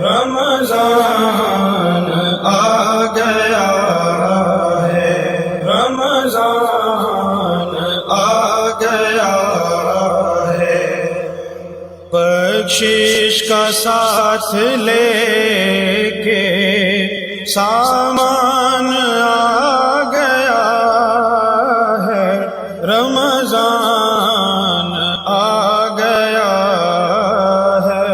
رمضان آ گیا ہے، رمضان آ گیا ہے، بخشش کا ساتھ لے کے سامان آ گیا ہے، رمضان آ گیا ہے،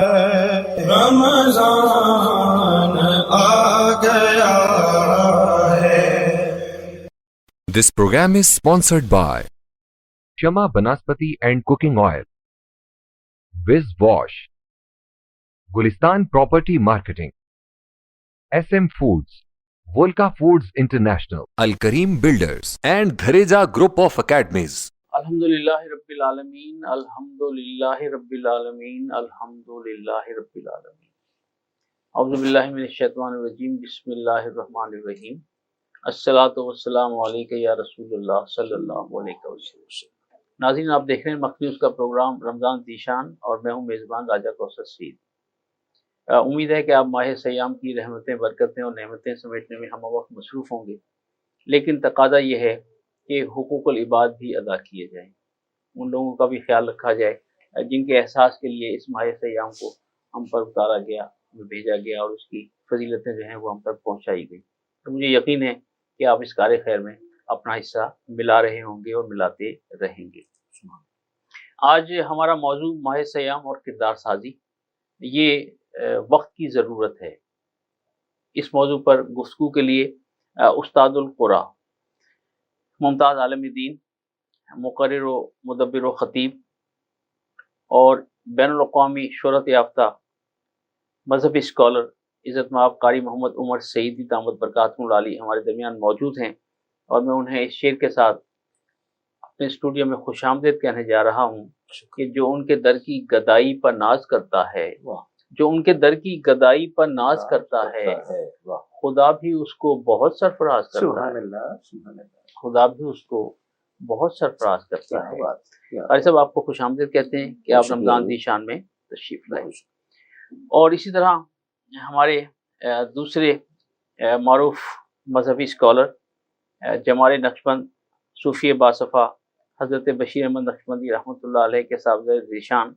رمضان آ گیا ہے۔ This program is sponsored by Shama Banaspati and Cooking Oil, Wiz Wash, Gulistan Property Marketing, SM Foods, Volca Foods International, Al Kareem Builders, and Dhareja Group of Academies. الحمدللہ رب العالمین، الحمدللہ رب العالمین، الحمدللہ رب العالمین۔ اعوذ باللہ من الشیطان الرجیم، بسم اللہ الرحمن الرحیم۔ الصلاۃ والسلام علیک یا رسول اللہ صلی اللہ علیہ وسلم۔ ناظرین، آپ دیکھ رہے ہیں مخفی اس کا پروگرام رمضان ذیشان، اور میں ہوں میزبان راجہ کوثر سعید۔ امید ہے کہ آپ ماہ سیام کی رحمتیں، برکتیں اور نعمتیں سمیٹنے میں ہم وقت مصروف ہوں گے، لیکن تقاضا یہ ہے کہ حقوق العباد بھی ادا کیے جائیں، ان لوگوں کا بھی خیال رکھا جائے جن کے احساس کے لیے اس ماہ سیام کو ہم پر اتارا گیا، ہمیں بھیجا گیا، اور اس کی فضیلتیں جو ہیں وہ ہم تک پہنچائی گئی۔ تو مجھے یقین ہے کہ آپ اس کار خیر میں اپنا حصہ ملا رہے ہوں گے اور ملاتے رہیں گے۔ آج ہمارا موضوع ماہ سیام اور کردار سازی، یہ وقت کی ضرورت ہے۔ اس موضوع پر گفتگو کے لیے استاد القرآن ممتاز عالم دین، مقرر و مدبر و خطیب اور بین الاقوامی شہرت یافتہ مذہبی اسکالر عزت مآب قاری محمد عمر سعیدی دامت برکاتہ العالی ہمارے درمیان موجود ہیں، اور میں انہیں اس شعر کے ساتھ اپنے اسٹوڈیو میں خوش آمدید کہنے جا رہا ہوں کہ جو ان کے در کی گدائی پر ناز کرتا ہے، جو ان کے در کی گدائی پر ناز کرتا ہے، خدا بھی اس کو بہت سرفراز کرتا ہے، خدا بھی اس کو بہت سرفراز کرتا ہے۔ اور سب آپ کو خوش آمدید کہتے ہیں کہ آپ رمضان ذیشان میں تشریف لائیں۔ اور اسی طرح ہمارے دوسرے معروف مذہبی اسکالر جمال نقشبند صوفی باصفا حضرت بشیر احمد نقشبندی رحمۃ اللہ علیہ کے صاحبزادہ ذیشان،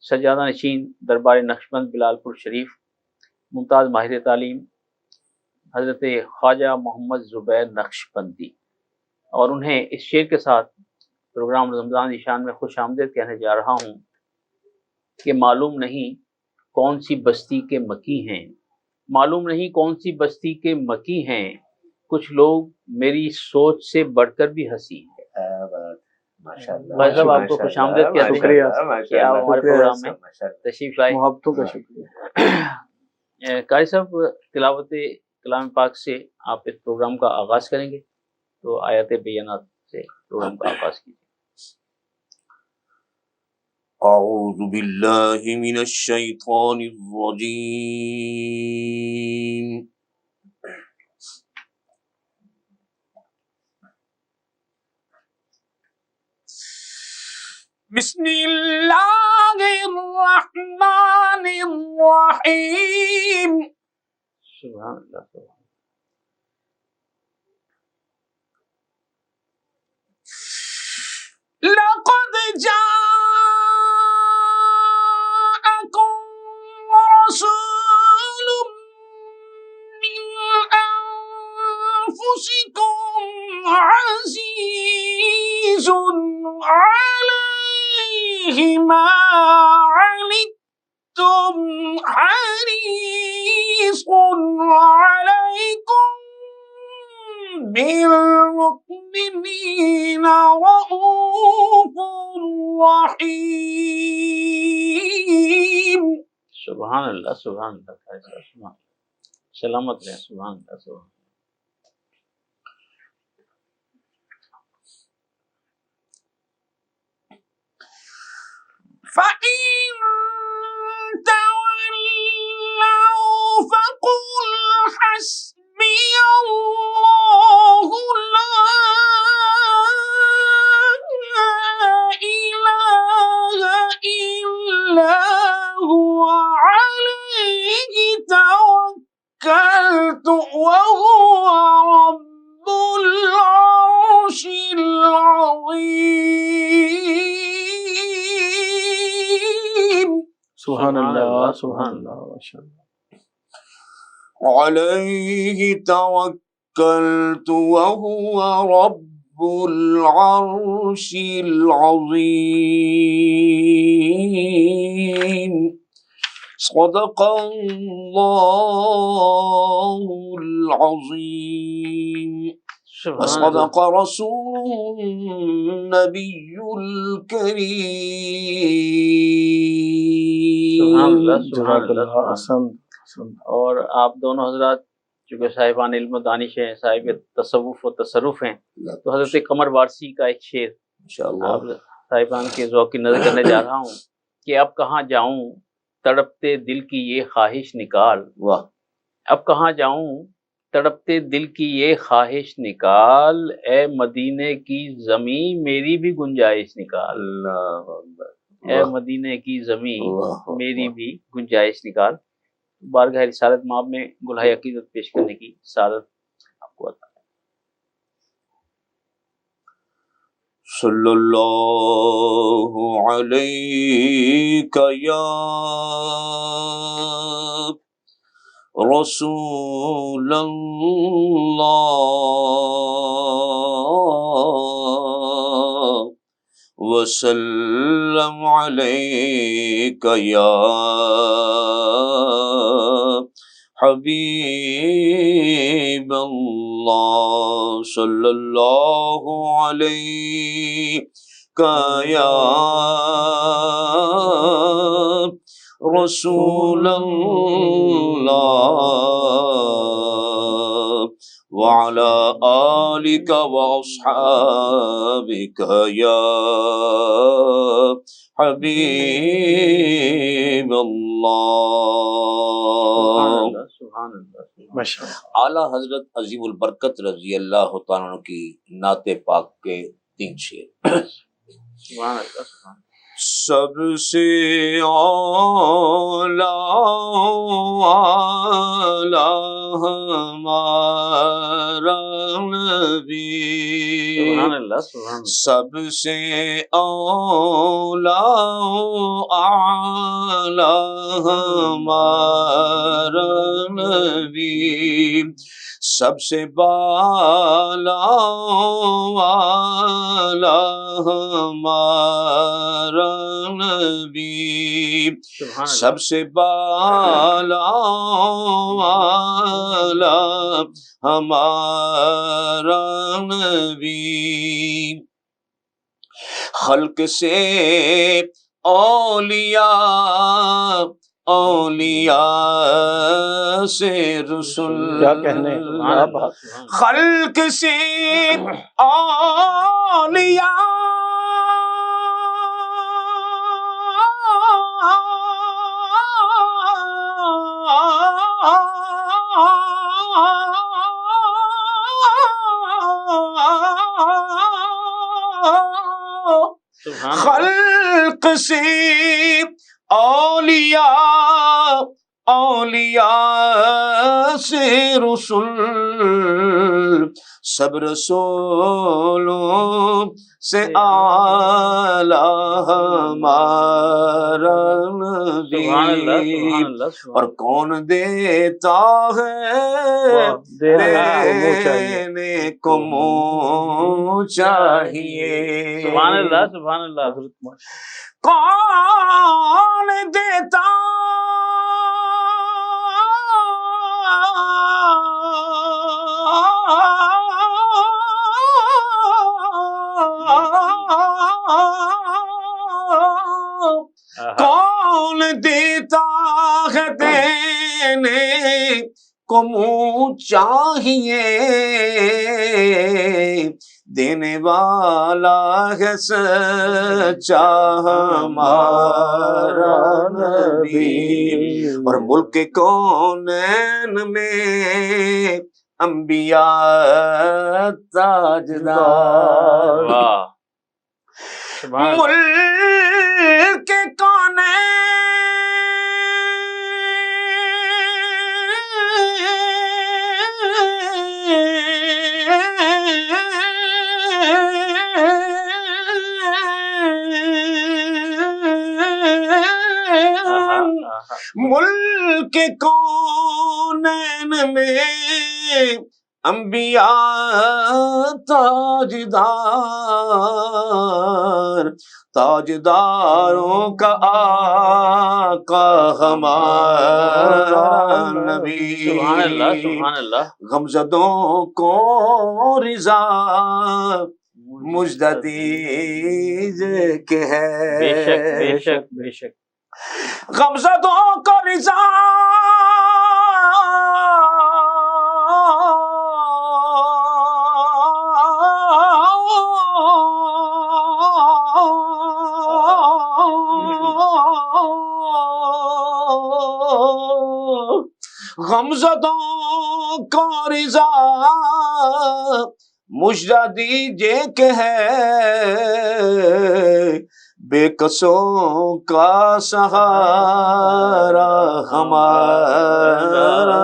سجادہ نشین دربار نقشبند بلال پور شریف، ممتاز ماہر تعلیم حضرت خواجہ محمد زبیر نقشبندی، اور انہیں اس شعر کے ساتھ پروگرام رمضان ذیشان میں خوش آمدید کہنے جا رہا ہوں کہ معلوم نہیں کون سی بستی کے مکی ہیں، معلوم نہیں کون سی بستی کے مکی ہیں، کچھ لوگ میری سوچ سے بڑھ کر بھی ہنسی ہیں۔ بھائی صاحب، آپ کو خوش آمدید کہتے ہیں کہ آپ ہمارے پروگرام میں تشریف لائے۔ محبتوں کا شکریہ۔ قاری صاحب، تلاوت کلام پاک سے آپ اس پروگرام کا آغاز کریں گے، تو آیات بینات سے پروگرام کا آغاز کیجیے۔ اعوذ باللہ من الشیطان الرجیم، بسم اللہ الرحمن الرحیم۔ سبحان اللہ، سبحان لقد جاءكم رسول من أنفسكم عزيز عليه ما عنتم حريص عليكم بالمؤمنين رؤوف رحیم۔ سبحان اللہ، سبحان اللہ، قاری صاحب سبحان اللہ، سلامت رہیں، سبحان اللہ، سبحان اللہ۔ فَإِن تَوَلَّوْا فَقُلْ حَسْبِيَ اللَّهُ لَا إِلَٰهَ إِلَّا هُوَ عَلَيْهِ وهو رب العرش العظيم. سبحان اللہ سبحان اللہ ماشاء اللہ. عليه توكلت وهو رب العرش العظيم. صدق الله العظيم وصدق رسول النبي الكريم. سبحان اللہ. اور آپ دونوں حضرات چونکہ صاحبان علم و دانش ہیں، صاحب تصوف و تصرف ہیں، تو حضرت قمر وارسی کا ایک شعر آپ صاحبان کے ذوق کی نظر کرنے جا رہا ہوں کہ اب کہاں جاؤں تڑپتے دل کی یہ خواہش نکال. واہ. اب کہاں جاؤں تڑپتے دل کی یہ خواہش نکال، اے مدینے کی زمین میری بھی گنجائش نکال. اللہ اکبر. اے مدینے کی زمین میری بھی گنجائش نکال. بارگاہ رسالت مآب میں گلہائے عقیدت پیش کرنے کی سعادت آپ کو عطا. صلی اللہ علیک یا رسول اللہ وسلم علیک یا حبیب اللہ. صلی اللہ علیک یا رسول اللہ وعلى آلك وأصحابك يا حبیب اللہ. اعلیٰ حضرت عظیم البرکت رضی اللہ تعالیٰ عنہ کی نعت پاک کے 3 شعر. سب سے اعلیٰ ہمارا نبی، سب سے اعلیٰ ہمارا نبی، سب سے بالا والا ہمارا نبی، سب سے بالا والا ہمارا نبی. خلق سے اولیاء سے رسول، کیا کہنے، خلق سے اولیاء خلق سے اولیاء سے رسول، سب رسولوں سے اعلیٰ ہمارا نبی. اور کون دیتا ہے دینے کو منہ چاہیے. سبحان اللہ سبحان اللہ. کون دیتا کون دیتا ہے دینے کو منہ چاہیے، دینے والا ہے سچا ہمارا نبی. اور ملک کونین میں انبیاء تاجدار، ملک کونین ملک کونین میں انبیاء تاجدار، تاجداروں کا آقا ہمارا نبی، سبحان اللہ سبحان اللہ، غمزدوں کو رضا مجدہ دیجئے کہ ہے، بے شک بے شک بے شک، غمزدوں کو رضا غمزدوں کو رضا مجدہ دیجئے کہ ہے، بے کسوں کا سہارا ہمارا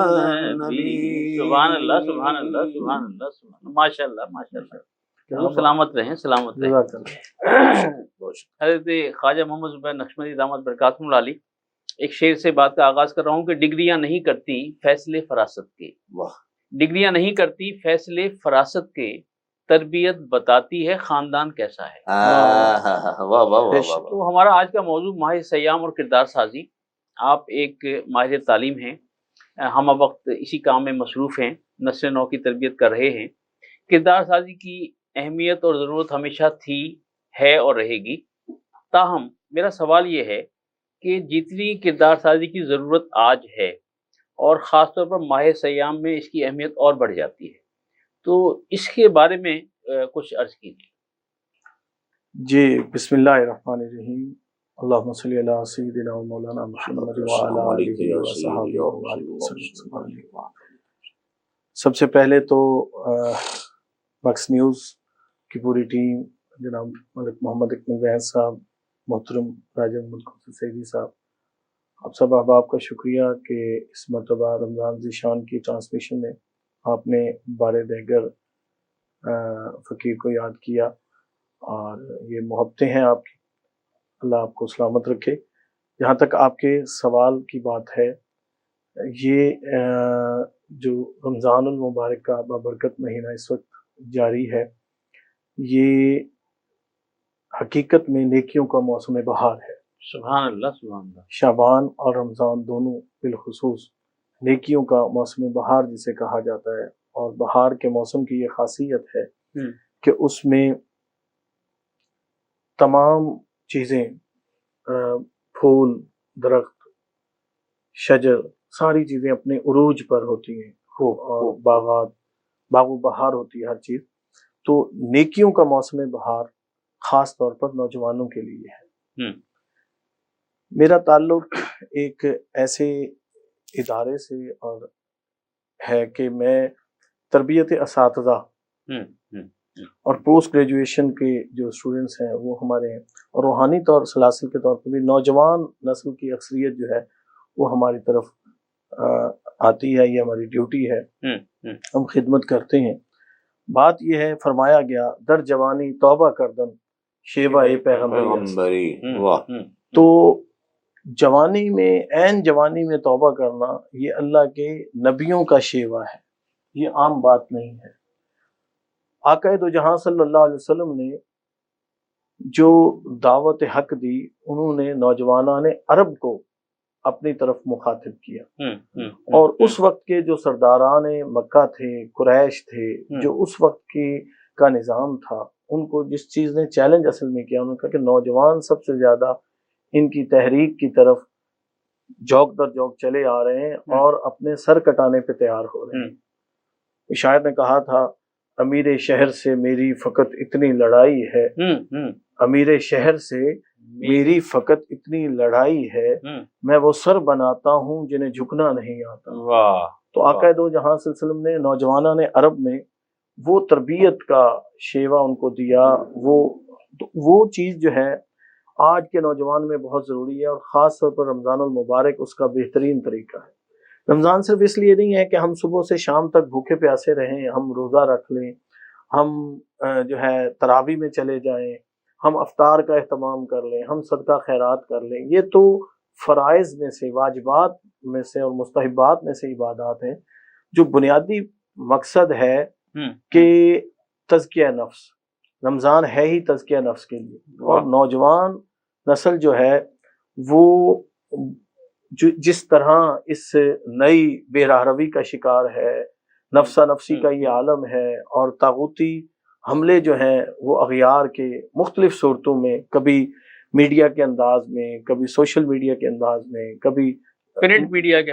نبی۔ سبحان اللہ سبحان اللہ سبحان اللہ سبحان اللہ، ماشاء اللہ ماشاء اللہ، سلامت رہیں سلامت رہیں۔ حضرت خواجہ محمد زبیر نقشبندی دامت برکاتہم العالی، ایک شعر سے بات کا آغاز کر رہا ہوں کہ ڈگریاں نہیں کرتی فیصلے فراست کے، ڈگریاں نہیں کرتی فیصلے فراست کے، تربیت بتاتی ہے خاندان کیسا ہے۔ تو ہمارا آج کا موضوع ماہ سیام اور کردار سازی۔ آپ ایک ماہر تعلیم ہیں، ہم اب وقت اسی کام میں مصروف ہیں، نسل نو کی تربیت کر رہے ہیں۔ کردار سازی کی اہمیت اور ضرورت ہمیشہ تھی، ہے اور رہے گی۔ تاہم میرا سوال یہ ہے کہ جتنی کردار سازی کی ضرورت آج ہے اور خاص طور پر ماہ سیام میں اس کی اہمیت اور بڑھ جاتی ہے، تو اس کے بارے میں کچھ عرض کیجیے۔ جی، بسم اللہ الرحمن الرحیم، اللہم صلی علی سیدنا و مولانا محمد وعلی آلہ وصحبہ وسلم۔ سب سے پہلے تو مکس نیوز کی پوری ٹیم، جناب ملک محمد اکمل بہن صاحب، محترم راجہ محمد قاسم سعیدی صاحب، آپ سب احباب کا شکریہ کہ اس مرتبہ رمضان ذیشان کی ٹرانسمیشن میں آپ نے بار دیگر فقیر کو یاد کیا، اور یہ محبتیں ہیں آپ کی، اللہ آپ کو سلامت رکھے۔ جہاں تک آپ کے سوال کی بات ہے، یہ جو رمضان المبارک کا بابرکت مہینہ اس وقت جاری ہے، یہ حقیقت میں نیکیوں کا موسم بہار ہے۔ سبحان اللہ سبحان اللہ۔ شعبان اور رمضان دونوں بالخصوص نیکیوں کا موسم بہار جسے کہا جاتا ہے، اور بہار کے موسم کی یہ خاصیت ہے کہ اس میں تمام چیزیں، پھول، درخت، شجر، ساری چیزیں اپنے عروج پر ہوتی ہیں، اور باغات، باغ و بہار ہوتی ہے ہر چیز۔ تو نیکیوں کا موسم بہار خاص طور پر نوجوانوں کے لیے ہے۔ میرا تعلق ایک ایسے ادارے سے اور ہے کہ میں تربیت اساتذہ اور پوسٹ گریجویشن کے جو اسٹوڈنٹس ہیں وہ ہمارے ہیں، اور روحانی طور سلاسل کے طور پر بھی نوجوان نسل کی اکثریت جو ہے وہ ہماری طرف آتی ہے، یہ ہماری ڈیوٹی ہے، ہم خدمت کرتے ہیں۔ بات یہ ہے، فرمایا گیا در جوانی توبہ کردن شیبہ پیغمبری۔ تو جوانی میں، عین جوانی میں توبہ کرنا، یہ اللہ کے نبیوں کا شیوہ ہے، یہ عام بات نہیں ہے۔ آقا دو جہاں صلی اللہ علیہ وسلم نے جو دعوت حق دی، انہوں نے نوجوانان عرب کو اپنی طرف مخاطب کیا، اور اس وقت کے جو سرداران مکہ تھے، قریش تھے، جو اس وقت کا نظام تھا، ان کو جس چیز نے چیلنج اصل میں کیا، انہوں نے کہا کہ نوجوان سب سے زیادہ ان کی تحریک کی طرف جوک در جوک چلے آ رہے ہیں اور اپنے سر کٹانے پہ تیار ہو رہے ہیں۔ شاعر نے کہا تھا، امیر شہر سے میری فقط اتنی لڑائی ہے، امیر شہر سے میری فقط اتنی لڑائی ہے، میں وہ سر بناتا ہوں جنہیں جھکنا نہیں آتا۔ تو آقا دو جہاں صلی اللہ علیہ وسلم نے نوجوانان عرب میں وہ تربیت کا شیوہ ان کو دیا، وہ چیز جو ہے آج کے نوجوان میں بہت ضروری ہے، اور خاص طور پر رمضان المبارک اس کا بہترین طریقہ ہے۔ رمضان صرف اس لیے نہیں ہے کہ ہم صبح سے شام تک بھوکے پیاسے رہیں، ہم روزہ رکھ لیں، ہم جو ہے تراویح میں چلے جائیں، ہم افطار کا اہتمام کر لیں، ہم صدقہ خیرات کر لیں، یہ تو فرائض میں سے، واجبات میں سے اور مستحبات میں سے عبادات ہیں جو بنیادی مقصد ہے کہ تزکیہ نفس، رمضان ہے ہی تزکیہ نفس کے لیے. اور نوجوان نسل جو ہے وہ جس طرح اس نئی بے راہروی کا شکار ہے، نفسا نفسی کا یہ عالم ہے، اور طاغوتی حملے جو ہیں وہ اغیار کے مختلف صورتوں میں، کبھی میڈیا کے انداز میں، کبھی سوشل میڈیا کے انداز میں، کبھی پرنٹ میڈیا کے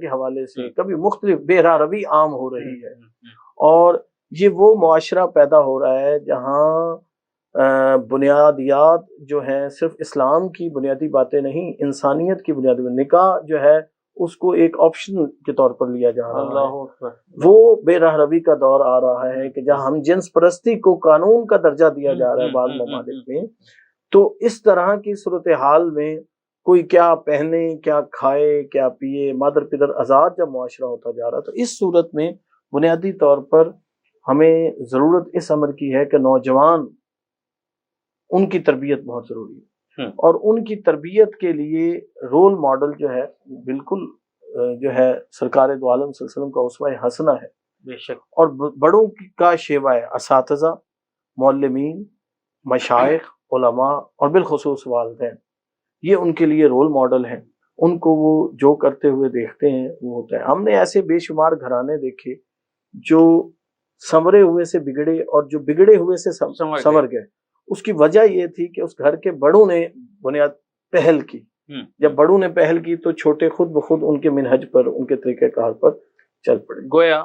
حوالے سے، کبھی مختلف بے راہروی عام ہو رہی ہے. اور یہ وہ معاشرہ پیدا ہو رہا ہے جہاں بنیادیات جو ہیں صرف اسلام کی بنیادی باتیں نہیں، انسانیت کی بنیادی باتیں. نکاح جو ہے اس کو ایک آپشن کے طور پر لیا جا رہا ہے. وہ بے راہروی کا دور آ رہا ہے کہ جہاں ہم جنس پرستی کو قانون کا درجہ دیا جا رہا ہے بعض ممالک میں. تو اس طرح کی صورتحال میں کوئی کیا پہنے، کیا کھائے، کیا پیے، مادر پدر آزاد جب معاشرہ ہوتا جا رہا ہے، تو اس صورت میں بنیادی طور پر ہمیں ضرورت اس امر کی ہے کہ نوجوان، ان کی تربیت بہت ضروری ہے. اور ان کی تربیت کے لیے رول ماڈل جو ہے بالکل جو ہے سرکار دو عالم صلی اللہ علیہ وسلم کا اسوہ حسنہ ہے. بے شک. اور بڑوں کا شیوہ ہے، اساتذہ، معلمین، مشائخ، علماء اور بالخصوص والدین. یہ ان کے لیے رول ماڈل ہیں. ان کو وہ جو کرتے ہوئے دیکھتے ہیں وہ ہوتا ہے. ہم نے ایسے بے شمار گھرانے دیکھے جو سنورے ہوئے سے بگڑے اور جو بگڑے ہوئے سے سنور گئے. اس کی وجہ یہ تھی کہ اس گھر کے بڑوں نے بنیاد پہل کی. جب بڑوں نے پہل کی تو چھوٹے خود بخود ان کے منہج پر، ان کے طریقہ کار پر چل پڑے. گویا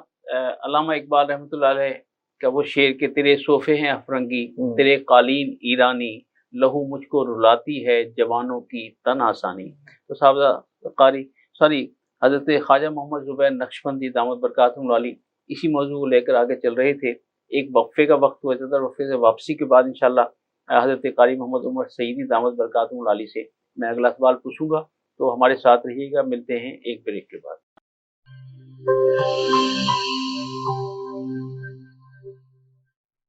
علامہ اقبال رحمۃ اللہ علیہ کا وہ شعر کہ تیرے صوفے ہیں افرنگی، تیرے قالین ایرانی، لہو مجھ کو رلاتی ہے جوانوں کی تن آسانی. تو صاحب قاری حضرت خواجہ محمد زبیر نقشبندی دامت برکاتہم العالی اسی موضوع کو لے کر آگے چل رہے تھے. ایک وقفے کا وقت ہوا تھا، وقفے سے واپسی کے بعد انشاءاللہ حضرت قاری محمد عمر سعیدی دامت برکاتہم العالی سے میں اگلا سوال پوچھوں گا. تو ہمارے ساتھ رہیے گا. ملتے ہیں ایک بریک کے بعد.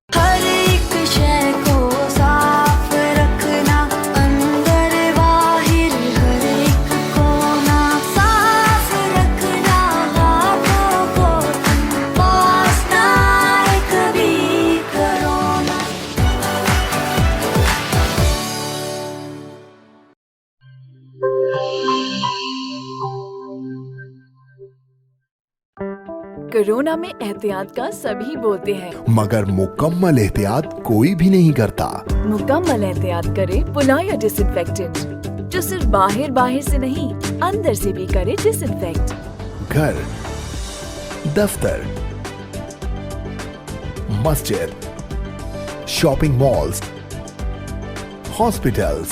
ہر ایک شے کو صاف رکھنا، اندر باہر ہر ایک کونا صاف رکھنا، ہاتھوں کو پاس نہ کبھی کرونا. کورونا میں احتیاط کا سبھی بولتے ہیں، مگر مکمل احتیاط کوئی بھی نہیں کرتا. مکمل احتیاط کرے پلایا ڈس انفیکٹنٹ، جو صرف باہر سے نہیں اندر سے بھی کرے ڈس انفیکٹ. گھر، دفتر، مسجد، شاپنگ مالز، ہاسپٹلز،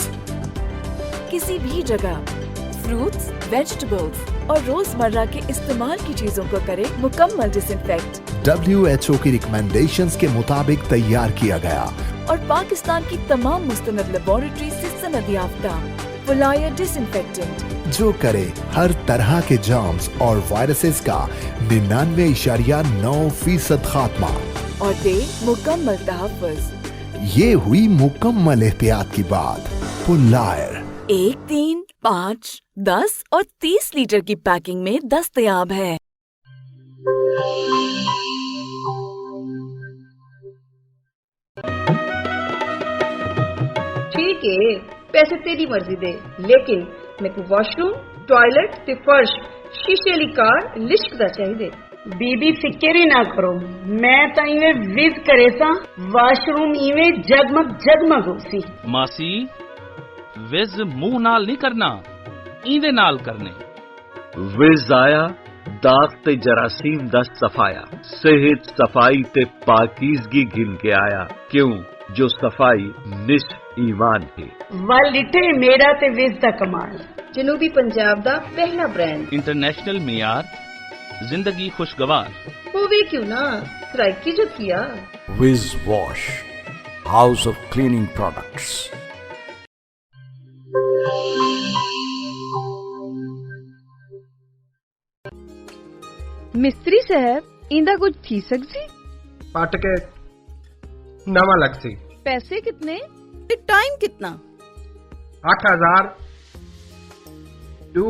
کسی بھی جگہ فروٹس، ویجیٹیبلز اور روزمرہ کے استعمال کی چیزوں کو کرے مکمل ڈس انفیکٹ. WHO کی ریکمینڈیشنز کے مطابق تیار کیا گیا اور پاکستان کی تمام مستند لیبارٹری سے سند یافتہ پلایا ڈس انفیکٹنٹ، جو کرے ہر طرح کے جرمز اور وائرسز کا 99.9% خاتمہ اور دے مکمل تحفظ. یہ ہوئی مکمل احتیاط کی بات. پلائر 1، 3، 5، 10 اور 30 لیٹر کی پیکنگ میں دستیاب ہے. ٹھیک ہے، پیسے تیری مرضی دے، لیکن میں کو واش روم، ٹوائلٹ تے فرش شیشے والی کار لشک دا چاہیے. بی بی فکر ہی نہ کرو، میں تا ایویں وز کرے سا واش روم ایویں جگمگ جگمگ ہو سی. ماسی وز منہ نال نہیں کرنا، ایندے نال کرنے. وز آیا داغ تے جراثیم دا صفایا، صحت صفائی تے پاکیزگی گن کے آیا. کیوں جو صفائی نصف ایمان ہے. والٹے میرا تے وز دا کمال، جنوبی پنجاب دا پہلا برانڈ. انٹرنیشنل معیار، زندگی خوشگوار. ہووے کیوں نہ سرائکی جو کیا. Viz wash, house of cleaning products. مستری صاحب ایندا کچھ تھی سکسی؟ پٹ کے نواں لگ سی. پیسے کتنے تے ٹائم کتنا؟ 8000 2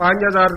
5000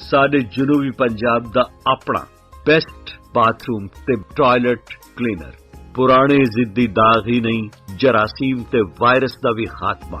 ਸਾਡੇ ਜਨੂਬੀ ਪੰਜਾਬ ਦਾ ਆਪਣਾ ਬੈਸਟ ਬਾਥਰੂਮ ਤੇ ਟਾਇਲਟ ਕਲੀਨਰ, ਪੁਰਾਣੇ ਜ਼ਿੱਦੀ ਦਾਗ ਹੀ ਨਹੀਂ ਜਰਾਸੀਮ ਤੇ ਵਾਇਰਸ ਦਾ ਵੀ ਖਾਤਮਾ।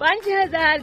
5000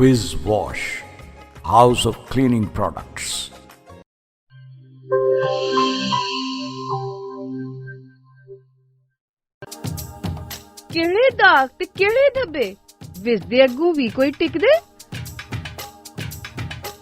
Wiz Wash, House of Cleaning Products. ਕਿਹੜੇ ਦਾਗ ਤੇ ਕਿਹੜੇ ਧੱਬੇ ਵਿਸ ਦੇ ਅੱਗੋਂ ਵੀ ਕੋਈ ਟਿਕਦੇ।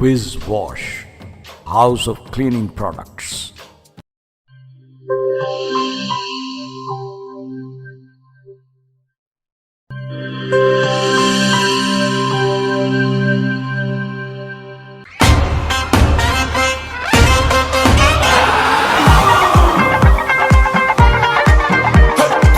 Wiz Wash, House of Cleaning Products.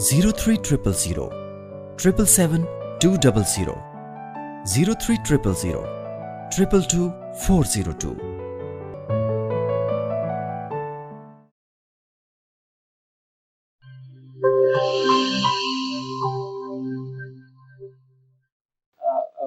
0300 777 200 0300 222 402।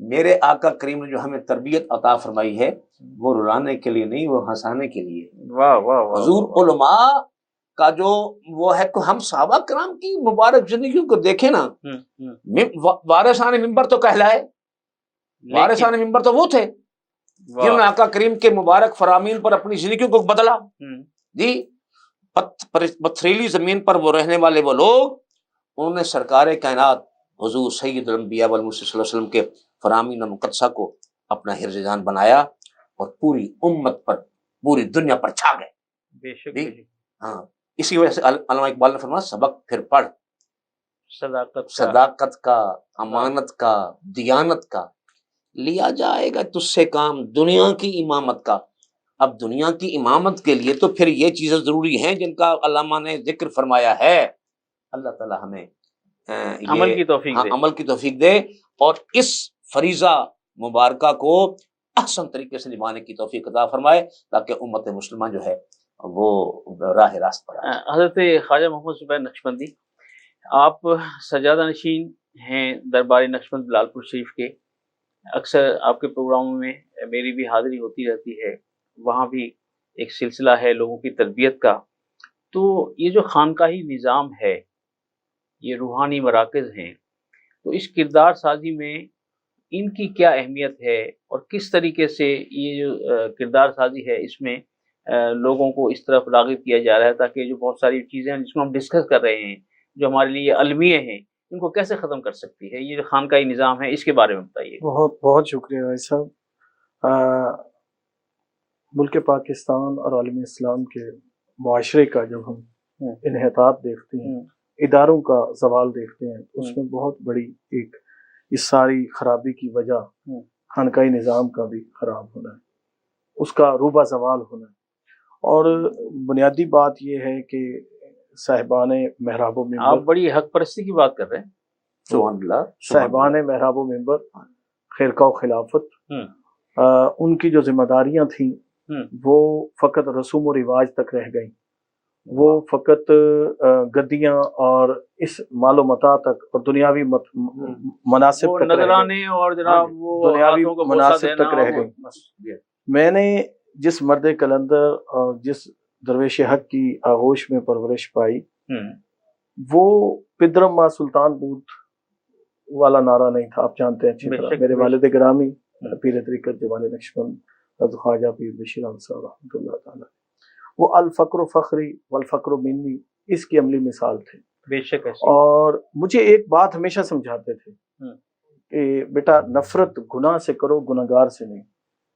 میرے آقا کریم نے جو ہمیں تربیت عطا فرمائی ہے وہ رلانے کے لیے نہیں، وہ ہنسانے کے لیے۔ واہ واہ واہ۔ حضور علماء کا جو وہ ہے کہ ہم صحابہ کرام کی مبارک زندگیوں کو دیکھیں نا، وارثان منبر تو کہلائے، وارثان منبر تو وہ تھے جنہوں نے آقا کریم کے مبارک فرامین پر اپنی زندگیوں کو بدلا۔ جی پتھریلی زمین پر وہ رہنے والے وہ لوگ، انہوں نے سرکار کائنات حضور سید الانبیاء والمرسلین صلی اللہ علیہ وسلم کے فرامین مقدسہ کو اپنا حرز جان بنایا اور پوری امت پر، پوری دنیا پر چھا گئے۔ بے شک۔ ہاں، اسی وجہ سے علامہ اقبال نے فرمایا سبق پھر پڑھ، صداقت کا، امانت کا، دیانت کا، لیا جائے گا تجھ سے کام دنیا کی امامت کا۔ اب دنیا کی امامت کے لیے تو پھر یہ چیزیں ضروری ہیں جن کا علامہ نے ذکر فرمایا ہے۔ اللہ تعالی ہمیں عمل کی توفیق دے، عمل کی توفیق دے، اور اس فریضہ مبارکہ کو احسن طریقے سے نبھانے کی توفیق عطا فرمائے تاکہ امت مسلمہ جو ہے وہ راہ راست پر آئے۔ حضرت خواجہ محمد زبیر نقشبندی، آپ سجادہ نشین ہیں دربار نقشبند لال پور شریف کے، اکثر آپ کے پروگراموں میں میری بھی حاضری ہوتی رہتی ہے، وہاں بھی ایک سلسلہ ہے لوگوں کی تربیت کا۔ تو یہ جو خانقاہی نظام ہے، یہ روحانی مراکز ہیں، تو اس کردار سازی میں ان کی کیا اہمیت ہے اور کس طریقے سے یہ جو کردار سازی ہے اس میں لوگوں کو اس طرف راغب کیا جا رہا ہے تاکہ جو بہت ساری چیزیں ہیں جس کو ہم ڈسکس کر رہے ہیں جو ہمارے لیے المیہ ہیں ان کو کیسے ختم کر سکتی ہے یہ جو خانقاہی نظام ہے، اس کے بارے میں بتائیے۔ بہت بہت شکریہ بھائی صاحب۔ ملک پاکستان اور عالم اسلام کے معاشرے کا جب ہم انحطاط دیکھتے ہیں، اداروں کا زوال دیکھتے ہیں، اس میں بہت بڑی ایک اس ساری خرابی کی وجہ خانقاہی نظام کا بھی خراب ہونا ہے، اس کا روبہ زوال ہونا ہے۔ اور بنیادی بات یہ ہے کہ صاحبان محراب و منبر، آپ بڑی حق پرستی کی بات کر رہے ہیں، سبحان اللہ، صاحبان محراب و منبر، خرقہ و خلافت، ان کی جو ذمہ داریاں تھیں وہ فقط رسوم و رواج تک رہ گئیں، وہ فقط گدیاں اور اس مال و متاع تک اور دنیاوی مناسب تک رہ گئیں، اور جناب وہ دنیاوی مناسب تک رہ گئیں۔ میں نے جس مرد کلندر اور جس درویش حق کی آغوش میں پرورش پائی، وہ پدرم ماں سلطان بود والا نعرہ نہیں تھا، آپ جانتے ہیں اچھی طرح۔ میرے والد گرامی پیر طریقت جوان نقشبند حضرت خواجہ پیر بشیر احمد صاحب رحمۃ اللہ تعالی، وہ الفقر فخری والفقر منی، اس کی عملی مثال تھے۔ بے شک۔ اور مجھے ایک بات ہمیشہ سمجھاتے تھے کہ بیٹا نفرت گناہ سے کرو، گناہگار سے نہیں۔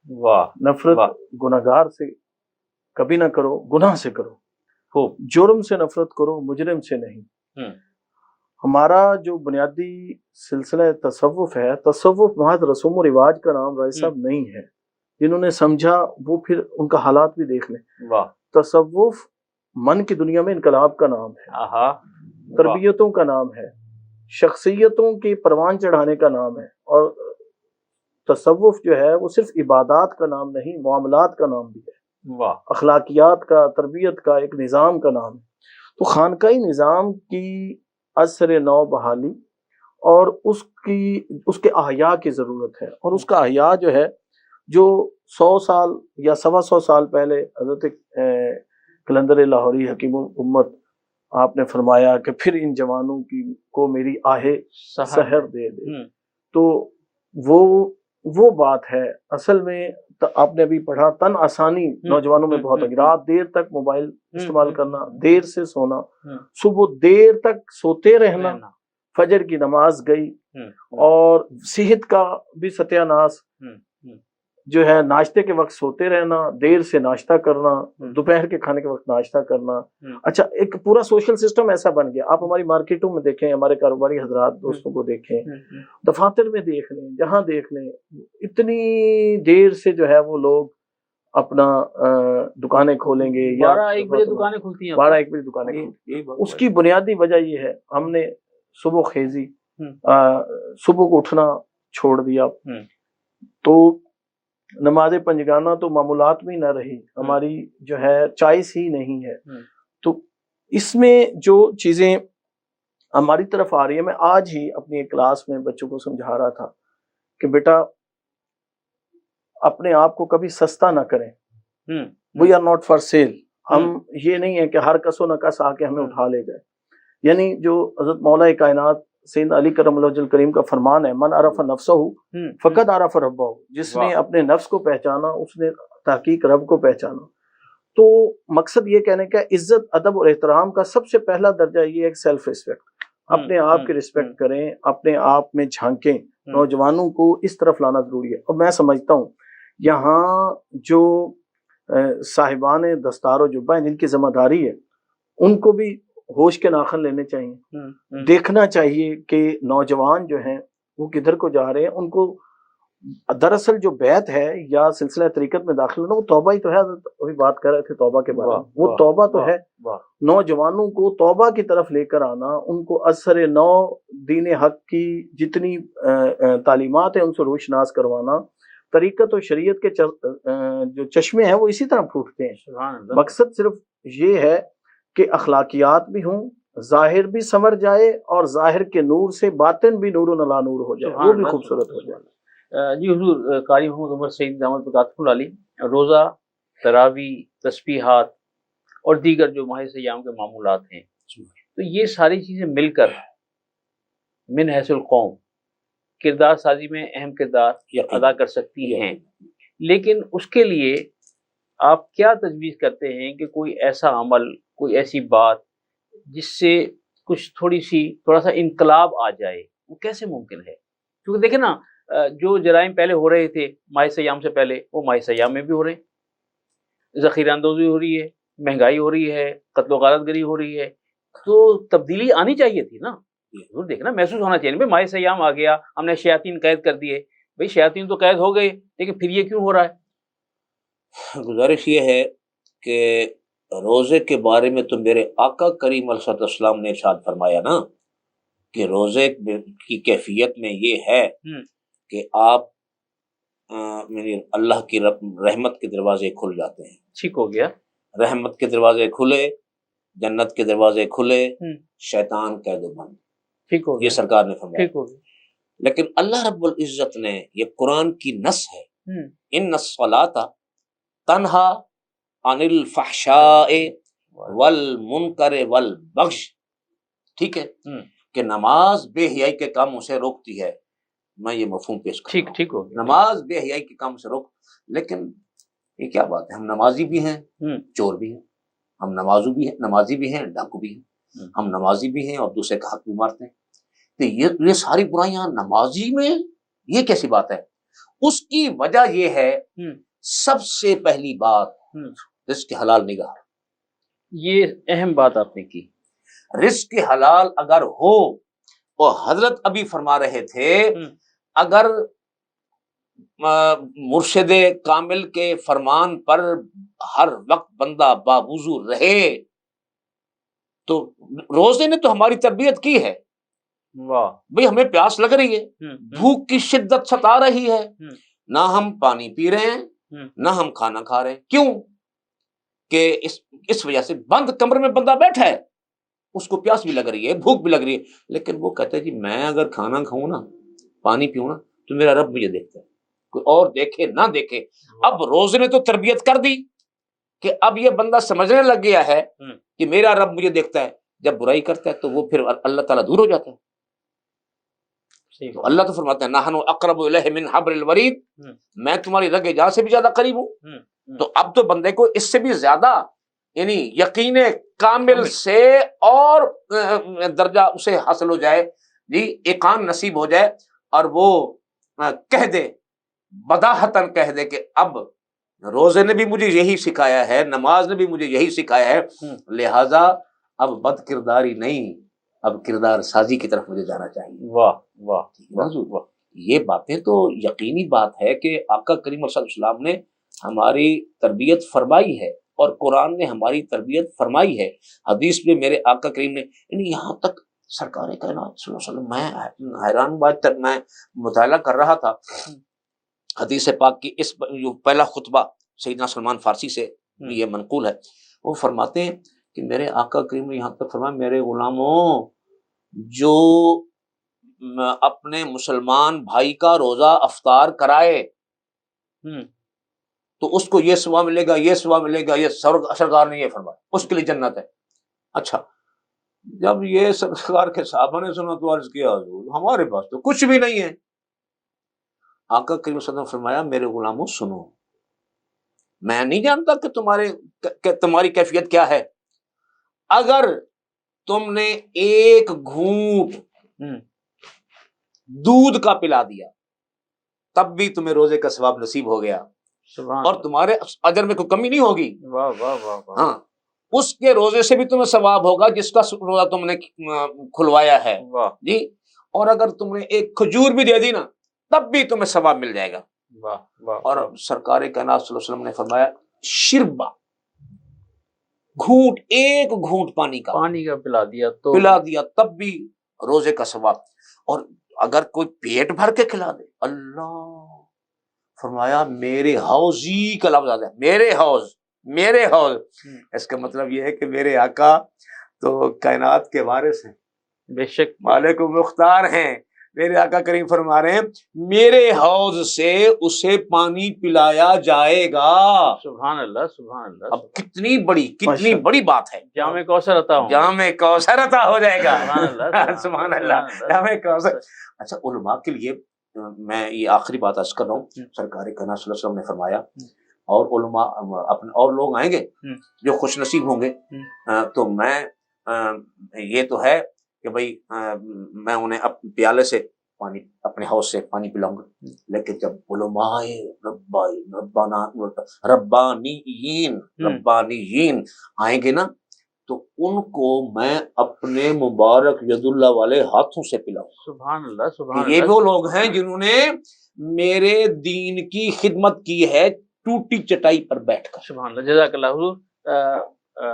واہ، نفرت گناہگار سے کبھی نہ کرو، گناہ سے کرو۔ جرم سے نفرت کرو، مجرم سے نہیں۔ ہمارا جو بنیادی سلسلہ تصوف ہے، تصوف محض رسوم و رواج کا نام رائے صاحب نہیں ہے۔ جنہوں نے سمجھا وہ پھر ان کا حالات بھی دیکھ لیں۔ تصوف من کی دنیا میں انقلاب کا نام ہے، تربیتوں کا نام ہے، شخصیتوں کی پروان چڑھانے کا نام ہے، اور تصوف جو ہے وہ صرف عبادات کا نام نہیں، معاملات کا نام بھی ہے، اخلاقیات کا، تربیت کا ایک نظام کا نام ہے۔ تو خانقاہی نظام کی عصر نو بحالی اور اس کے احیاء کی ضرورت ہے، اور اس کا احیاء جو ہے جو 100 سال یا 125 سال پہلے حضرت کلندر لاہوری حکیم الامت آپ نے فرمایا کہ پھر ان جوانوں کو میری آہ سحر دے دے، تو وہ بات ہے۔ اصل میں آپ نے ابھی پڑھا تن آسانی نوجوانوں میں بہت ہے، رات دیر تک موبائل استعمال کرنا، دیر سے سونا، صبح دیر تک سوتے رہنا، فجر کی نماز گئی، اور صحت کا بھی ستیہ ناس جو ہے، ناشتے کے وقت سوتے رہنا، دیر سے ناشتہ کرنا، دوپہر کے کھانے کے وقت ناشتہ کرنا۔ اچھا، ایک پورا سوشل سسٹم ایسا بن گیا، آپ ہماری مارکیٹوں میں دیکھیں، ہمارے کاروباری حضرات دوستوں کو دیکھیں، دفاتر میں دیکھ لیں، جہاں دیکھ لیں، اتنی دیر سے جو ہے وہ لوگ اپنا دکانیں کھولیں گے، 12-1 بجے دکانیں کھلتی ہیں، 12-1 بجے دکانیں کھلتی ہیں۔ اس کی بنیادی وجہ یہ ہے، ہم نے صبح خیزی، صبح کو اٹھنا چھوڑ دیا، تو نماز پنجگانہ تو معمولات میں نہ رہی، ہماری جو ہے چائس ہی نہیں ہے۔ تو اس میں جو چیزیں ہماری طرف آ رہی ہیں، میں آج ہی اپنی ایک کلاس میں بچوں کو سمجھا رہا تھا کہ بیٹا اپنے آپ کو کبھی سستا نہ کریں. We are not for sale. ہم یہ نہیں ہے کہ ہر کس و نکس آ کے ہمیں اٹھا لے جائے. یعنی جو حضرت مولا کائنات سید علی کرم اللہ وجہ الکریم کا فرمان ہے، من عرف نفسہ فقد عرف ربہ. جس نے اپنے نفس کو پہچانا اس نے تحقیق رب کو پہچانا. تو مقصد یہ کہنے کا عزت ادب اور احترام کا سب سے پہلا درجہ یہ ہے سیلف ریسپیکٹ. اپنے آپ کی رسپیکٹ کریں، اپنے آپ میں جھانکیں. نوجوانوں کو اس طرف لانا ضروری ہے. اور میں سمجھتا ہوں یہاں جو صاحبان دستار و جبہ ہیں جن کی ذمہ داری ہے، ان کو بھی ہوش کے ناخن لینے چاہیے. دیکھنا چاہیے کہ نوجوان جو ہیں وہ کدھر کو جا رہے ہیں. ان کو دراصل جو بیعت ہے یا سلسلہ طریقت میں داخل ہونا وہ توبہ ہی تو ہے. ابھی بات کر رہے تھے توبہ کے بارے میں، وہ توبہ تو ہے. نوجوانوں کو توبہ کی طرف لے کر آنا، ان کو اثر نو دین حق کی جتنی تعلیمات ہیں ان سے روشناس کروانا. طریقت و شریعت کے جو چشمے ہیں وہ اسی طرح پھوٹتے ہیں. مقصد صرف یہ ہے کہ اخلاقیات بھی ہوں، ظاہر بھی سمر جائے اور ظاہر کے نور سے باطن بھی نور و نلا نور ہو جائے، وہ بھی خوبصورت ہو جائے. جی حضور، قاری محمد عمر سعید دامت برکاتہ علی، روزہ، تراویح، تسبیحات اور دیگر جو ماہ سیام کے معمولات ہیں، تو یہ ساری چیزیں مل کر من حیث القوم کردار سازی میں اہم کردار ادا کر سکتی ہیں. لیکن اس کے لیے آپ کیا تجویز کرتے ہیں کہ کوئی ایسا عمل، کوئی ایسی بات جس سے کچھ تھوڑا سا انقلاب آ جائے، وہ کیسے ممکن ہے؟ کیونکہ دیکھیں نا، جو جرائم پہلے ہو رہے تھے ماہ سیام سے پہلے، وہ ماہ سیام میں بھی ہو رہے ہیں. ذخیرہ اندوزی ہو رہی ہے، مہنگائی ہو رئی ہے، قتل و غارت گری ہو رہی ہے. تو تبدیلی آنی چاہیے تھی نا. ضرور دیکھنا محسوس ہونا چاہیے. بھائی ماہ سیام آ گیا، ہم نے شیاطین قید کر دیے. بھائی شیاطین تو قید ہو گئے، لیکن پھر یہ کیوں ہو رہا ہے؟ گزارش یہ ہے کہ روزے کے بارے میں تو میرے آقا کریم علیہ السلام نے ارشاد فرمایا نا کہ روزے کی کیفیت میں یہ ہے کہ آپ اللہ کی رحمت کے دروازے کھل جاتے ہیں. ٹھیک ہو گیا. رحمت کے دروازے کھلے، جنت کے دروازے کھلے، شیطان قید و بند. ٹھیک ہو گیا. یہ سرکار نے فرمایا. ٹھیک ہو گیا. لیکن اللہ رب العزت نے، یہ قرآن کی نص ہے، ان الصلاۃ تنہا عن الفحشاء والمنکر والبغی. ٹھیک ہے کہ نماز بے حیائی کے کاموں سے روکتی ہے. میں یہ مفہوم پیش کرتا ہوں. ٹھیک ہو گیا. نماز بے حیائی کے کام سے روک. لیکن یہ کیا بات ہے؟ ہم نمازی بھی ہیں، چور بھی ہیں. ہم نمازی بھی ہیں، ڈاکو بھی ہیں. ہم نمازی بھی ہیں اور دوسرے کا حق بھی مارتے ہیں. تو یہ ساری برائیاں نمازی میں، یہ کیسی بات ہے؟ اس کی وجہ یہ ہے، سب سے پہلی بات رزق حلال نگاہ. یہ اہم بات آپ نے کی. رزق حلال اگر ہو، اور حضرت ابھی فرما رہے تھے اگر مرشد کامل کے فرمان پر ہر وقت بندہ باوضو رہے تو روزے نے تو ہماری تربیت کی ہے. واہ بھئی ہمیں پیاس لگ رہی ہے، بھوک کی شدت ستا رہی ہے، نہ ہم پانی پی رہے ہیں نہ ہم کھانا کھا رہے ہیں. کیوں؟ کہ اس وجہ سے بند کمرے میں بندہ بیٹھا ہے، اس کو پیاس بھی لگ رہی ہے، بھوک بھی لگ رہی ہے، لیکن وہ کہتا ہے جی میں اگر کھانا کھاؤں نا، پانی پیوں نا، تو میرا رب مجھے دیکھتا ہے، کوئی اور دیکھے نہ دیکھے. اب روزے نے تو تربیت کر دی کہ اب یہ بندہ سمجھنے لگ گیا ہے کہ میرا رب مجھے دیکھتا ہے. جب برائی کرتا ہے تو وہ پھر اللہ تعالیٰ دور ہو جاتا ہے. تو اللہ تو فرماتا ہے نحن اقرب الیہ من حبل الورید، میں تمہاری رگ جان سے بھی زیادہ قریب ہوں. تو اب تو بندے کو اس سے بھی زیادہ، یعنی یقین کامل سے اور درجہ اسے حاصل ہو جائے، جی ایقان نصیب ہو جائے، اور وہ کہہ دے، بداحتن کہہ دے کہ اب روزے نے بھی مجھے یہی سکھایا ہے، نماز نے بھی مجھے یہی سکھایا ہے، لہذا اب بد کرداری نہیں، اب کردار سازی کی طرف مجھے جانا چاہیے. واہ واہ واہ. یہ باتیں تو یقینی بات ہے کہ آقا کریم صلی اللہ علیہ وسلم نے ہماری تربیت فرمائی ہے اور قرآن نے ہماری تربیت فرمائی ہے. حدیث میں میرے آقا کریم نے، یعنی یہاں تک سرکار کائنات صلی اللہ علیہ وسلم، میں حیران بات تک میں مطالعہ کر رہا تھا حدیث پاک کی، اس جو پہلا خطبہ سیدنا سلمان فارسی سے یہ منقول ہے. وہ فرماتے ہیں کہ میرے آقا کریم نے یہاں تک فرمایا، میرے غلاموں جو اپنے مسلمان بھائی کا روزہ افطار کرائے تو اس کو یہ ثواب ملے گا، یہ ثواب ملے گا، یہ سرکار نے یہ فرمایا، اس کے لیے جنت ہے۔ اچھا، جب یہ سرکار کے صحابہ نے سنا تو عرض کیا حضور ہمارے پاس تو کچھ بھی نہیں ہے۔ آقا کریم صلی اللہ علیہ وسلم نے فرمایا میرے غلاموں سنو، میں نہیں جانتا کہ تمہاری کیفیت کیا ہے، اگر تم نے ایک گھونٹ دودھ کا پلا دیا تب بھی تمہیں روزے کا ثواب نصیب ہو گیا اور تمہارے اجر میں کوئی کمی نہیں ہوگی۔ واہ واہ واہ واہ۔ ہاں، اس کے روزے سے بھی تمہیں ثواب ہوگا جس کا روزہ تم نے کھلوایا ہے جی، اور اگر تم نے ایک کھجور بھی دے دی نا تب بھی تمہیں ثواب مل جائے گا۔ اور سرکار کائنات صلی اللہ علیہ وسلم نے فرمایا شربا، گھونٹ، ایک گھونٹ پانی کا پلا دیا تب بھی روزے کا ثواب، اور اگر کوئی پیٹ بھر کے کھلا دے، اللہ فرمایا میرے حوضی کا لفظ آتا ہے، میرے حوض، اس کا مطلب یہ ہے کہ میرے آقا تو کائنات کے وارث ہیں، بے شک مالک و مختار ہیں۔ میرے آقا کریم فرما رہے ہیں میرے حوض سے اسے پانی پلایا جائے گا۔ سبحان اللہ سبحان اللہ۔ اب کتنی بڑی بات ہے، جامع کوثر عطا ہو جائے گا۔ سبحان اللہ، جامع کوثر۔ اچھا، علماء کے لیے میں یہ آخری بات عرض کر رہا ہوں، سرکار کائنات صلی اللہ علیہ وسلم نے فرمایا، اور علماء اپنے اور لوگ آئیں گے جو خوش نصیب ہوں گے، تو میں یہ تو ہے کہ بھائی میں انہیں پیالے سے پانی، اپنے حوض سے پانی پلاؤں گا، لیکن جب علماء ربانیین آئیں گے نا تو ان کو میں اپنے مبارک ید اللہ والے ہاتھوں سے پلاؤں۔ سبحان اللہ سبحان اللہ۔ یہ وہ لوگ ہیں جنہوں نے میرے دین کی خدمت کی ہے ٹوٹی چٹائی پر بیٹھ کر۔ سبحان اللہ، جزاک اللہ حضور۔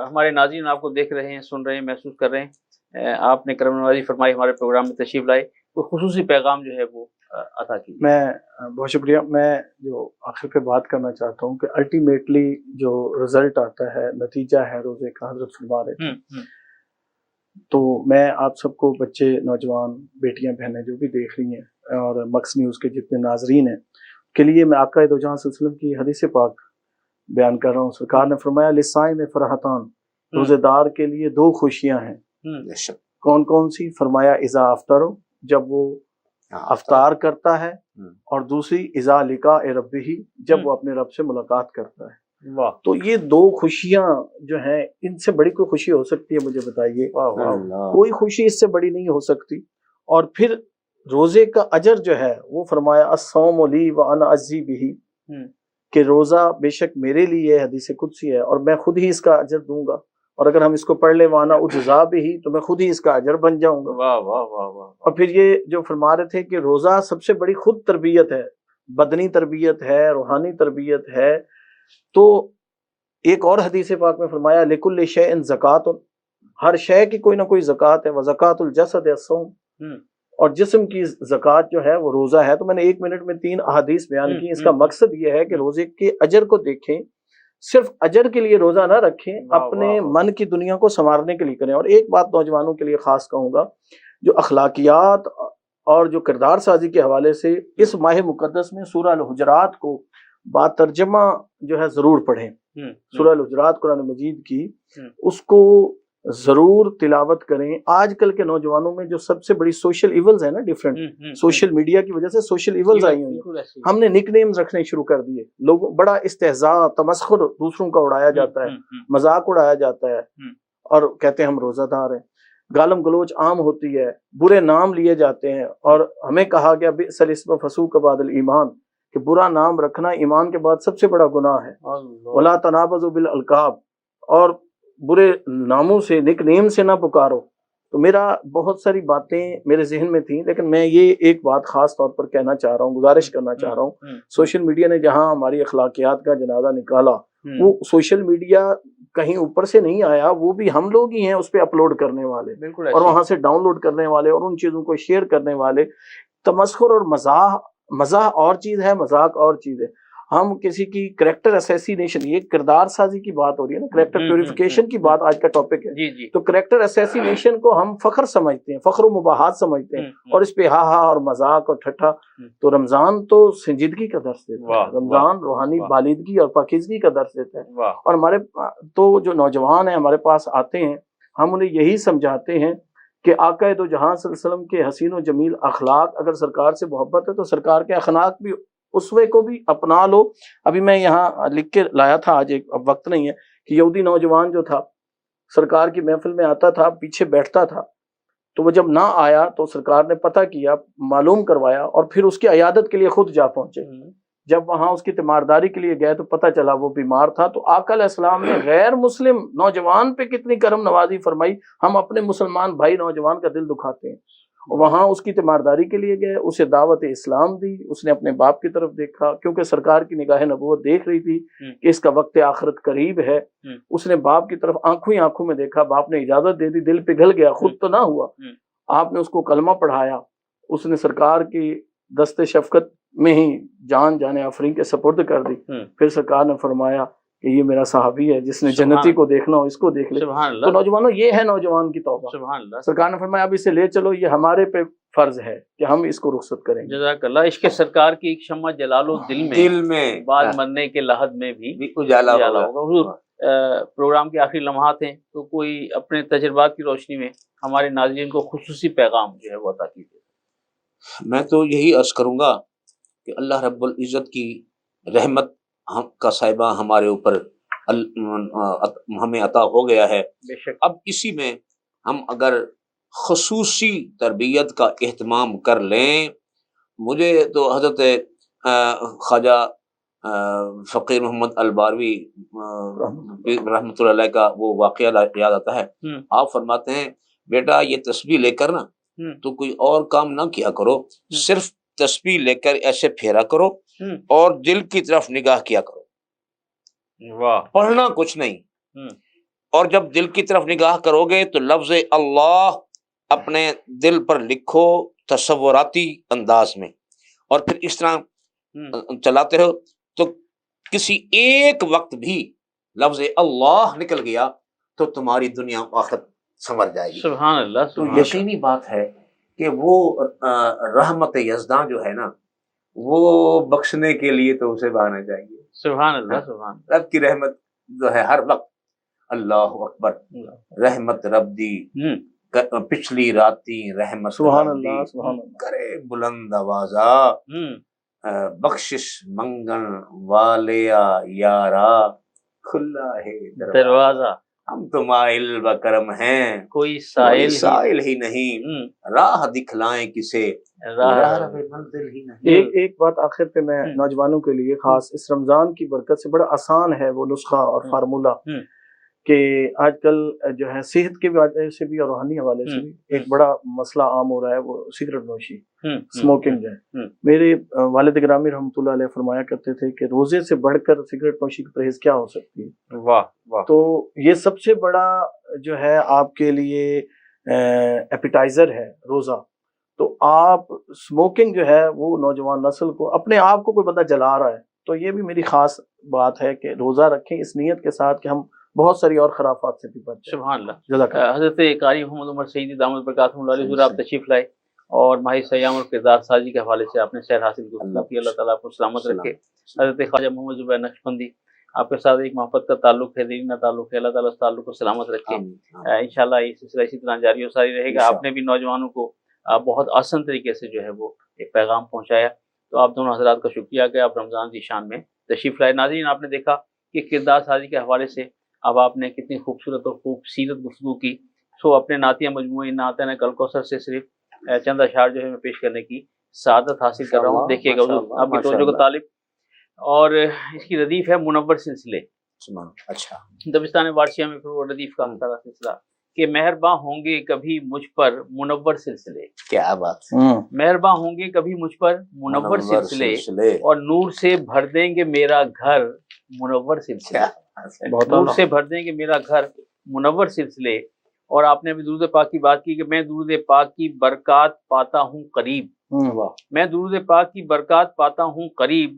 ہمارے ناظرین آپ کو دیکھ رہے ہیں، سن رہے ہیں، محسوس کر رہے ہیں، آپ نے کرم نوازی فرمائی، ہمارے پروگرام میں تشریف لائے، کوئی خصوصی پیغام جو ہے وہ عطا کیجیے۔ میں بہت شکریہ۔ میں جو آخر پہ بات کرنا چاہتا ہوں کہ الٹیمیٹلی جو رزلٹ آتا ہے، نتیجہ ہے روزے کا، حضرت فرما رہے تھے، تو میں آپ سب کو، بچے، نوجوان، بیٹیاں، بہنیں جو بھی دیکھ رہی ہیں، اور مکس نیوز کے جتنے ناظرین ہیں کے لیے میں آقا دو جہاں صلی اللہ علیہ وسلم کی حدیث پاک بیان کر رہا ہوں۔ سرکار نے فرمایا للصائم فرحتان، روزے دار کے لیے دو خوشیاں ہیں۔ کون کون سی؟ فرمایا اذا افطر، جب وہ افطار کرتا ہے، اور دوسری اذا لقاء ربہ، جب وہ اپنے رب سے ملاقات کرتا ہے۔ تو یہ دو خوشیاں جو ہیں، ان سے بڑی کوئی خوشی ہو سکتی ہے؟ مجھے بتائیے، کوئی خوشی اس سے بڑی نہیں ہو سکتی۔ اور پھر روزے کا اجر جو ہے وہ فرمایا الصوم لی وانا اجزی بہ، کہ روزہ بے شک میرے لیے حدیث قدسی ہے اور میں خود ہی اس کا اجر دوں گا، اور اگر ہم اس کو پڑھ لیں وانا اجزا بہ، تو میں خود ہی اس کا اجر بن جاؤں گا۔ واہ واہ واہ واہ۔ اور پھر یہ جو فرما رہے تھے کہ روزہ سب سے بڑی خود تربیت ہے، بدنی تربیت ہے، روحانی تربیت ہے۔ تو ایک اور حدیث پاک میں فرمایا لکل شیء زکات، ہر شے کی کوئی نہ کوئی زکات ہے، وزکات الجسد الصوم، اور جسم کی زکات جو ہے وہ روزہ ہے۔ تو میں نے 1 منٹ میں 3 احادیث بیان کی۔ اس کا مقصد یہ ہے کہ روزے کے اجر کو دیکھیں، صرف اجر کے لیے روزہ نہ رکھیں، اپنے من کی دنیا کو سنوارنے کے لیے کریں۔ اور ایک بات نوجوانوں کے لیے خاص کہوں گا، جو اخلاقیات اور جو کردار سازی کے حوالے سے اس ماہ مقدس میں سورہ الحجرات کو باترجمہ جو ہے ضرور پڑھیں۔ سورہ الحجرات قرآن مجید کی، اس کو ضرور تلاوت کریں۔ آج کل کے نوجوانوں میں جو سب سے بڑی سوشل ایولز ہیں نا، ڈیفرنٹ سوشل میڈیا کی وجہ سے سوشل ایولز آئی ہوئی ہیں۔ ہم نے نک نیمز رکھنے شروع کر دیے، لوگ بڑا استہزاء، تمسخر دوسروں کا اڑایا جاتا ہے، مذاق اڑایا جاتا ہے، اور کہتے ہیں ہم روزہ دار ہیں۔ گالم گلوچ عام ہوتی ہے، برے نام لیے جاتے ہیں، اور ہمیں کہا گیا بئس الاسم فسوق بعد الایمان، کہ برا نام رکھنا ایمان کے بعد سب سے بڑا گناہ ہے۔ ولا تنابزوا بالالقاب، اور برے ناموں سے، نک نیم سے نہ پکارو۔ تو میرا بہت ساری باتیں میرے ذہن میں تھیں، لیکن میں یہ ایک بات خاص طور پر کہنا چاہ رہا ہوں، گزارش کرنا چاہ رہا ہوں۔ سوشل میڈیا نے جہاں ہماری اخلاقیات کا جنازہ نکالا، وہ سوشل میڈیا کہیں اوپر سے نہیں آیا، وہ بھی ہم لوگ ہی ہیں اس پہ اپلوڈ کرنے والے، اور وہاں سے ڈاؤن لوڈ کرنے والے، اور ان چیزوں کو شیئر کرنے والے۔ تمسخر اور مزاح اور چیز ہے، مذاق اور چیز ہے۔ ہم کسی کی کریکٹر اسیسینیشن، یہ کردار سازی کی بات ہو رہی ہے نا، کریکٹر پیوریفیکیشن کی بات آج کا ٹاپک ہے، تو کریکٹر اسیسینیشن کو ہم فخر سمجھتے ہیں، فخر و مباحات سمجھتے ہیں، اور اس پہ ہا ہا اور مذاق اور ٹھٹھا. تو رمضان تو سنجیدگی کا درس دیتا ہے، رمضان روحانی بالیدگی اور پاکیزگی کا درس دیتا ہے. اور ہمارے تو جو نوجوان ہیں ہمارے پاس آتے ہیں، ہم انہیں یہی سمجھاتے ہیں کہ آقا دو جہاں صلی اللہ علیہ وسلم کے حسین و جمیل اخلاق، اگر سرکار سے محبت ہے تو سرکار کے اخلاق بھی، اسوے کو بھی اپنا لو. ابھی میں یہاں لکھ کے لایا تھا آج، ایک اب وقت نہیں ہے، کہ یہودی نوجوان جو تھا سرکار کی محفل میں آتا تھا، پیچھے بیٹھتا تھا، تو وہ جب نہ آیا تو سرکار نے پتہ کیا، معلوم کروایا، اور پھر اس کی عیادت کے لیے خود جا پہنچے. جب وہاں اس کی تیمارداری کے لیے گئے تو پتہ چلا وہ بیمار تھا. تو آقا علیہ السلام نے غیر مسلم نوجوان پہ کتنی کرم نوازی فرمائی. ہم اپنے مسلمان بھائی نوجوان کا دل دکھاتے ہیں. وہاں اس کی تیمارداری کے لیے گئے، اسے دعوت اسلام دی، اس نے اپنے باپ کی طرف دیکھا، کیونکہ سرکار کی نگاہ نبوت دیکھ رہی تھی کہ اس کا وقت آخرت قریب ہے. اس نے باپ کی طرف آنکھوں ہی آنکھوں میں دیکھا، باپ نے اجازت دے دی، دل پگھل گیا، خود تو نہ ہوا. آپ نے اس کو کلمہ پڑھایا، اس نے سرکار کی دست شفقت میں ہی جان آفرین کے سپرد کر دی. پھر سرکار نے فرمایا کہ یہ میرا صحابی ہے، جس نے جنتی کو دیکھنا ہو اس کو دیکھ لے. تو نوجوانوں، یہ ہے نوجوان کی توبہ. سرکار نے فرمایا اب اسے لے چلو، یہ ہمارے پہ فرض ہے کہ ہم اس کو رخصت کریں گے. جزاک اللہ. عشق سرکار کی ایک شمع جلا لو دل میں بعد مرنے کے لحد میں بھی اجالا ہوگا. حضور پروگرام کے آخری لمحات ہیں، تو کوئی اپنے تجربات کی روشنی میں ہمارے ناظرین کو خصوصی پیغام جو ہے وہ عطا کیجیے. میں تو یہی عرض کروں گا کہ اللہ رب العزت کی رحمت کا صاحبہ ہمارے اوپر ہمیں عطا ہو گیا ہے. اب اسی میں ہم اگر خصوصی تربیت کا اہتمام کر لیں، مجھے تو حضرت خواجہ فقیر محمد الباروی رحمۃ اللہ علیہ کا وہ واقعہ یاد آتا ہے. آپ فرماتے ہیں بیٹا یہ تسبیح لے کر نا تو کوئی اور کام نہ کیا کرو، صرف تسبیح لے کر ایسے پھیرا کرو اور دل کی طرف نگاہ کیا کرو. پڑھنا کچھ نہیں. اور جب دل کی طرف نگاہ کرو گے تو لفظ اللہ اپنے دل پر لکھو تصوراتی انداز میں، اور پھر اس طرح چلاتے رہو. تو کسی ایک وقت بھی لفظ اللہ نکل گیا تو تمہاری دنیا آخرت سنور جائے گی. سبحان اللہ. تو یقینی بات ہے کہ وہ رحمت یزداں جو ہے نا، وہ بخشنے کے لیے تو اسے بہانا چاہیے. سبحان اللہ. سبحان اللہ. رب کی رحمت جو ہے ہر وقت، اللہ اکبر، رحمت رب دی پچھلی راتی رحمت سبحان اللہ. سبحان اللہ. کرے بلند آوازا بخشش منگن والیا یارا، کھلا ہے دروازہ، ہم تو مائل بکرم ہیں، کوئی سائل ہی نہیں، راہ دکھلائیں کسے، راہ منزل ہی نہیں. ایک بات آخر پہ میں نوجوانوں کے لیے خاص اس رمضان کی برکت سے، بڑا آسان ہے وہ نسخہ اور فارمولہ کہ آج کل جو ہے صحت کے وجہ سے بھی اور روحانی حوالے سے بھی ایک بڑا مسئلہ عام ہو رہا ہے، وہ سگریٹ نوشی، اسموکنگ ہے. میرے والد گرامی رحمۃ اللہ علیہ فرمایا کرتے تھے کہ روزے سے بڑھ کر سگریٹ نوشی کی پرہیز کیا ہو سکتی ہے. واہ. تو یہ سب سے بڑا جو ہے آپ کے لیے ایپیٹائزر ہے روزہ. تو آپ اسموکنگ جو ہے وہ نوجوان نسل کو، اپنے آپ کو کوئی بندہ جلا رہا ہے، تو یہ بھی میری خاص بات ہے کہ روزہ رکھیں اس نیت کے ساتھ کہ ہم بہت ساری اور خرافات سے بھی بچ جائیں. سبحان اللہ. حضرت قاری محمد عمر سعیدی دامت برکاتہ اللہ علیہ، آپ تشریف لائے اور ماہی سیام اور کردار سازی کے حوالے سے آپ نے سیر حاصل کی. اللہ تعالیٰ آپ کو سلامت رکھے. حضرت خواجہ محمد زبیر نقشبندی، آپ کے ساتھ ایک محبت کا تعلق ہے، دیرینہ تعلق ہے، اللہ تعالیٰ اس تعلق کو سلامت رکھے. انشاءاللہ یہ سلسلہ اسی طرح جاری و ساری رہے گا. آپ نے بھی نوجوانوں کو بہت آسان طریقے سے جو ہے وہ ایک پیغام پہنچایا، تو آپ دونوں حضرات کا شکریہ کہ آپ رمضان کی شان میں تشریف لائے. ناظرین، آپ نے دیکھا کہ کردار سازی کے حوالے سے اب آپ نے کتنی خوبصورت اور خوب سیرت گفتگو کی. سو اپنے نعتیہ مجموعے نعتین کلکوثر سے صرف چند اشعار جو ہے میں پیش کرنے کی سعادت حاصل کر رہا ہوں. دیکھیے گا آپ کی توجہ کا طالب، اور اس کی ردیف ہے منور سلسلے. اچھا. دبستان وارثیہ میں پھر وہ ردیف کا سارا سلسلہ کہ مہرباں ہوں گے کبھی مجھ پر منور سلسلے. کیا بات. مہرباں ہوں گے کبھی مجھ پر منور سلسلے، اور نور سے بھر دیں گے میرا گھر منور سلسلے. نور سے بھر دیں گے میرا گھر منور سلسلے. اور آپ نے ابھی درود پاک کی بات کی کہ میں درود پاک کی برکات پاتا ہوں قریب. میں درود پاک کی برکات پاتا ہوں قریب،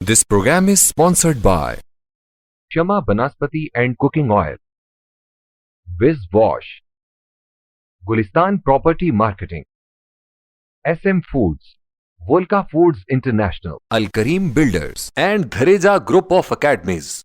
This program is sponsored by Shama Banaspati and Cooking Oil, Viz Wash, Gulistan Property Marketing, SM Foods, Volca Foods International, Al Kareem Builders, and Dhareja Group of Academies.